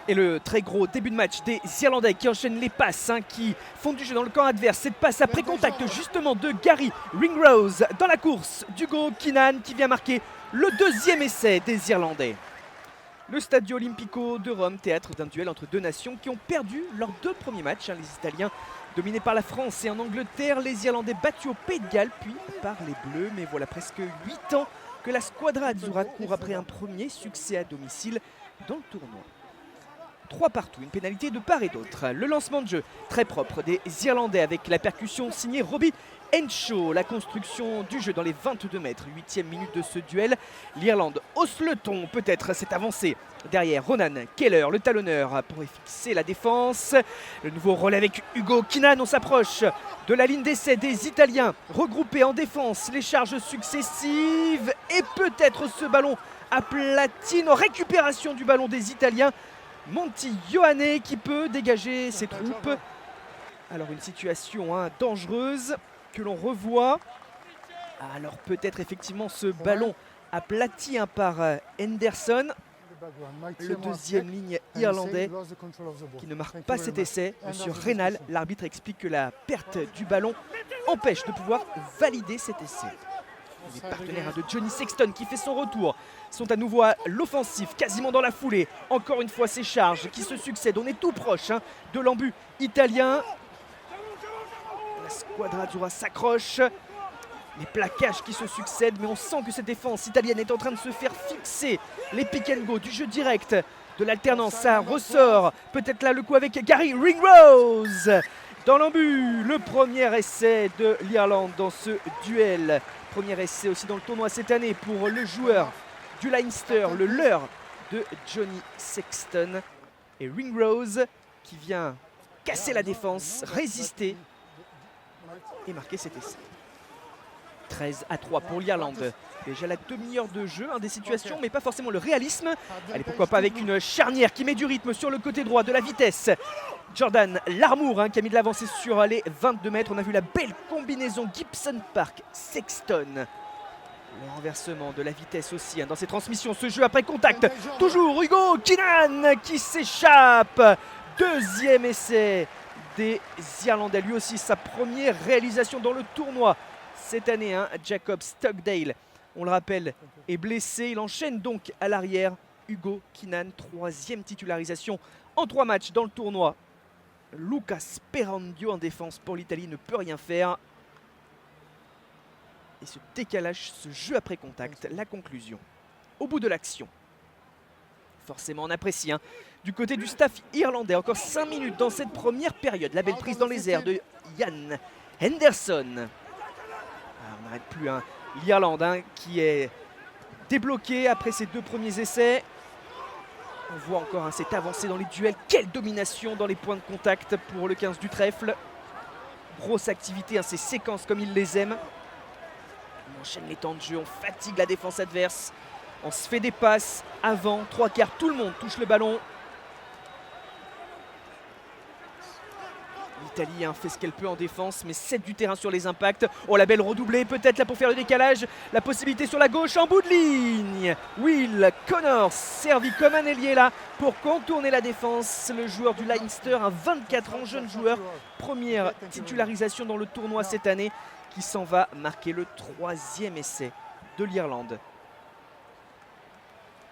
Et le très gros début de match des Irlandais qui enchaînent les passes, qui font du jeu dans le camp adverse. Cette passe après contact justement de Gary Ringrose dans la course d'Hugo Keenan qui vient marquer le deuxième essai des Irlandais. Le Stadio Olimpico de Rome, théâtre d'un duel entre deux nations qui ont perdu leurs deux premiers matchs. Les Italiens dominés par la France et en Angleterre, les Irlandais battus au Pays de Galles puis par les Bleus. Mais voilà presque 8 ans que la Squadra Azzurra court après un premier succès à domicile dans le tournoi. 3 partout, une pénalité de part et d'autre. Le lancement de jeu très propre des Irlandais avec la percussion signée Robbie Henshaw. La construction du jeu dans les 22 mètres, 8e minute de ce duel. L'Irlande hausse le ton, peut-être cette avancée. Derrière Ronan Keller, le talonneur, pour fixer la défense. Le nouveau relais avec Hugo Keenan, on s'approche de la ligne d'essai des Italiens. Regroupés en défense, les charges successives. Et peut-être ce ballon à platine. Récupération du ballon des Italiens. Monty Ioane qui peut dégager ses troupes. Alors une situation dangereuse que l'on revoit. Alors peut-être effectivement ce ballon aplati par Henderson. Le deuxième ligne irlandais qui ne marque pas cet essai. Monsieur Reynal, l'arbitre, explique que la perte du ballon empêche de pouvoir valider cet essai. Les partenaires de Johnny Sexton qui fait son retour sont à nouveau à l'offensif, quasiment dans la foulée. Encore une fois ces charges qui se succèdent. On est tout proche de l'embut italien. La Squadra Azzurra s'accroche. Les plaquages qui se succèdent, mais on sent que cette défense italienne est en train de se faire fixer. Les pick and go, du jeu direct, de l'alternance, ça ressort. Peut-être là le coup avec Gary Ringrose. Dans l'embut, le premier essai de l'Irlande dans ce duel. Premier essai aussi dans le tournoi cette année pour le joueur du Leinster, le leur de Johnny Sexton. Et Ringrose qui vient casser la défense, résister et marquer cet essai. 13-3 pour l'Irlande. Déjà la demi-heure de jeu, des situations, mais pas forcément le réalisme. Allez, pourquoi pas avec une charnière qui met du rythme sur le côté droit, de la vitesse. Jordan Larmour qui a mis de l'avancée sur les 22 mètres. On a vu la belle combinaison Gibson Park-Sexton. Le renversement de la vitesse aussi dans ces transmissions. Ce jeu après contact. Toujours Hugo Keenan qui s'échappe. Deuxième essai des Irlandais. Lui aussi sa première réalisation dans le tournoi cette année. Jacob Stockdale, on le rappelle, est blessé. Il enchaîne donc à l'arrière. Hugo Keenan, troisième titularisation en 3 matchs dans le tournoi. Lucas Perandio en défense pour l'Italie ne peut rien faire. Et ce décalage, ce jeu après contact, la conclusion. Au bout de l'action. Forcément on apprécie. Du côté du staff irlandais, encore 5 minutes dans cette première période. La belle prise dans les airs de Ian Henderson. On n'arrête plus l'Irlande qui est débloquée après ses 2 premiers essais. On voit encore cette avancée dans les duels. Quelle domination dans les points de contact pour le 15 du trèfle. Grosse activité, ces séquences comme il les aime. On enchaîne les temps de jeu, on fatigue la défense adverse. On se fait des passes avant, 3/4, tout le monde touche le ballon. L'Italie fait ce qu'elle peut en défense, mais 7 du terrain sur les impacts. Oh, la belle redoublée, peut-être là pour faire le décalage. La possibilité sur la gauche en bout de ligne. Will Connors, servi comme un ailier là pour contourner la défense. Le joueur du Leinster, 24 ans, jeune joueur. Première titularisation dans le tournoi cette année, qui s'en va marquer le 3e essai de l'Irlande.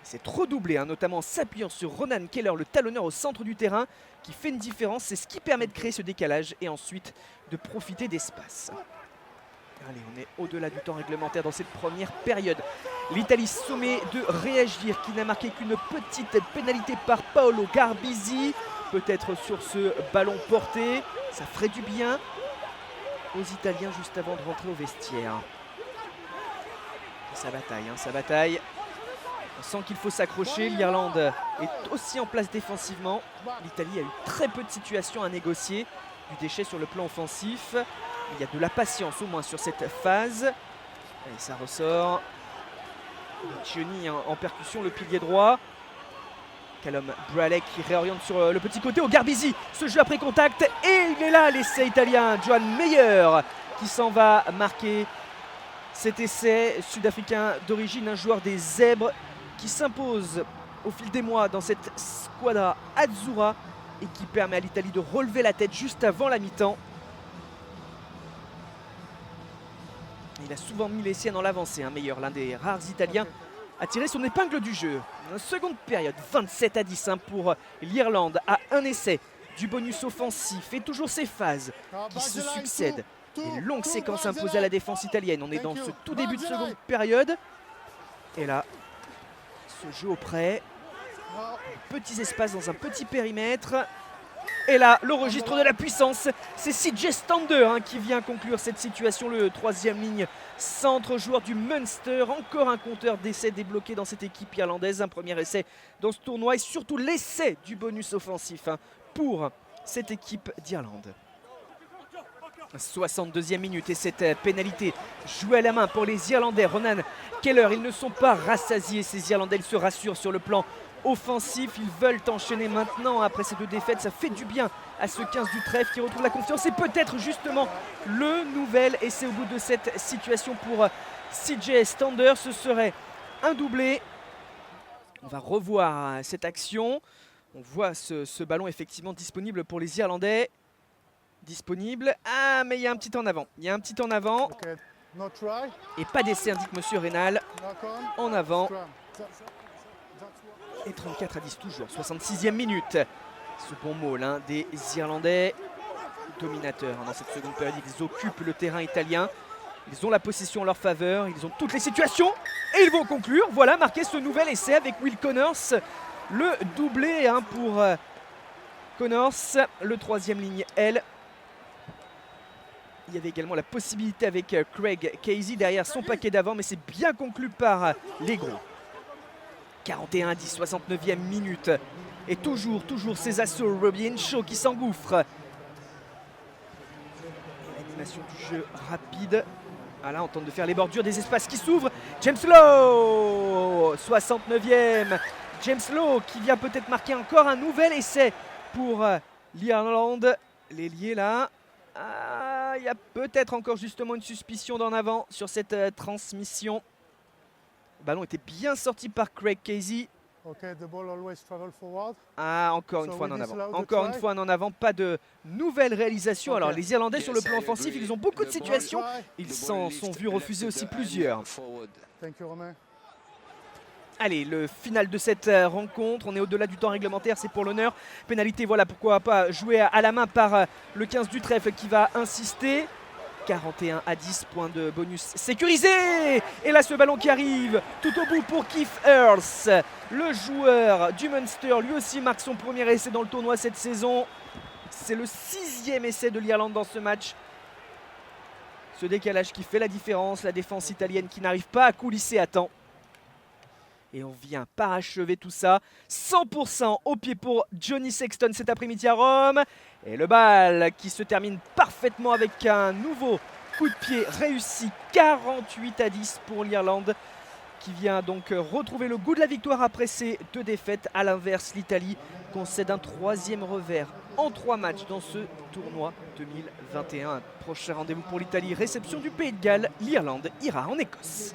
C'est redoublé, notamment en s'appuyant sur Ronan Keller, le talonneur au centre du terrain, qui fait une différence. C'est ce qui permet de créer ce décalage et ensuite de profiter d'espace. Allez, on est au-delà du temps réglementaire dans cette première période. L'Italie sommet de réagir, qui n'a marqué qu'une petite pénalité par Paolo Garbisi. Peut-être sur ce ballon porté, ça ferait du bien aux Italiens juste avant de rentrer au vestiaire. Ça bataille, ça bataille. On sent qu'il faut s'accrocher. L'Irlande est aussi en place défensivement. L'Italie a eu très peu de situations à négocier. Du déchet sur le plan offensif. Il y a de la patience au moins sur cette phase. Et ça ressort. Johnny en percussion, le pilier droit. Callum Bradley qui réoriente sur le petit côté au Garbisi. Ce jeu après contact. Et il est là, l'essai italien. Johan Meyer qui s'en va marquer cet essai sud-africain d'origine. Un joueur des Zèbres qui s'impose au fil des mois dans cette squadra Azzurra et qui permet à l'Italie de relever la tête juste avant la mi-temps. Il a souvent mis les siennes en l'avancée, un meilleur, l'un des rares Italiens à tirer son épingle du jeu. Seconde période, 27-10 pour l'Irlande à un essai du bonus offensif et toujours ces phases qui se succèdent. Une longue séquence imposée à la défense italienne. On est dans ce tout début de seconde période. Et là, ce jeu au près. Petits espaces dans un petit périmètre. Et là, le registre de la puissance, c'est CJ Stander qui vient conclure cette situation. Le troisième ligne centre, joueur du Munster. Encore un compteur d'essais débloqué dans cette équipe irlandaise. Un premier essai dans ce tournoi et surtout l'essai du bonus offensif pour cette équipe d'Irlande. 62e minute et cette pénalité jouée à la main pour les Irlandais. Ronan Keller, ils ne sont pas rassasiés ces Irlandais, ils se rassurent sur le plan offensif. Ils veulent enchaîner maintenant après ces deux défaites. Ça fait du bien à ce 15 du trèfle qui retrouve la confiance et peut-être justement le nouvel essai au bout de cette situation pour CJ Stander. Ce serait un doublé. On va revoir cette action. On voit ce ballon effectivement disponible pour les Irlandais. Disponible. Ah, mais il y a un petit en avant. Il y a un petit en avant. Et pas d'essai, indique Monsieur Rénal. En avant. Et 34-10 toujours. 66e minute. Ce bon mot des Irlandais. Dominateurs dans cette seconde période. Ils occupent le terrain italien. Ils ont la possession en leur faveur. Ils ont toutes les situations. Et ils vont conclure. Voilà, marquer ce nouvel essai avec Will Connors. Le doublé pour Connors. Le troisième ligne L. Il y avait également la possibilité avec Craig Casey derrière son paquet d'avant, mais c'est bien conclu par les gros. 41-10, 69e minute. Et toujours ces assauts. Robin Shaw qui s'engouffre. L'animation du jeu rapide. Ah là, on tente de faire les bordures, des espaces qui s'ouvrent. James Lowe, 69e. James Lowe qui vient peut-être marquer encore un nouvel essai pour l'Irlande. L'ailier là. Il y a peut-être encore justement une suspicion d'en avant sur cette transmission. Le ballon était bien sorti par Craig Casey. Encore une fois en avant. Encore une fois en avant. Pas de nouvelle réalisation. Alors les Irlandais sur le plan offensif, ils ont beaucoup de situations. Ils s'en sont vus refuser aussi plusieurs. Allez, le final de cette rencontre, on est au-delà du temps réglementaire, c'est pour l'honneur. Pénalité, voilà pourquoi pas jouer à la main par le 15 du trèfle qui va insister. 41-10, points de bonus sécurisé. Et là, ce ballon qui arrive tout au bout pour Keith Earls. Le joueur du Munster, lui aussi marque son premier essai dans le tournoi cette saison. C'est le 6e essai de l'Irlande dans ce match. Ce décalage qui fait la différence, la défense italienne qui n'arrive pas à coulisser à temps. Et on vient parachever tout ça. 100% au pied pour Johnny Sexton cet après-midi à Rome. Et le bal qui se termine parfaitement avec un nouveau coup de pied réussi. 48-10 pour l'Irlande qui vient donc retrouver le goût de la victoire après ces deux défaites. À l'inverse, l'Italie concède un 3e revers en 3 matchs dans ce tournoi 2021. Prochain rendez-vous pour l'Italie, réception du Pays de Galles. L'Irlande ira en Écosse.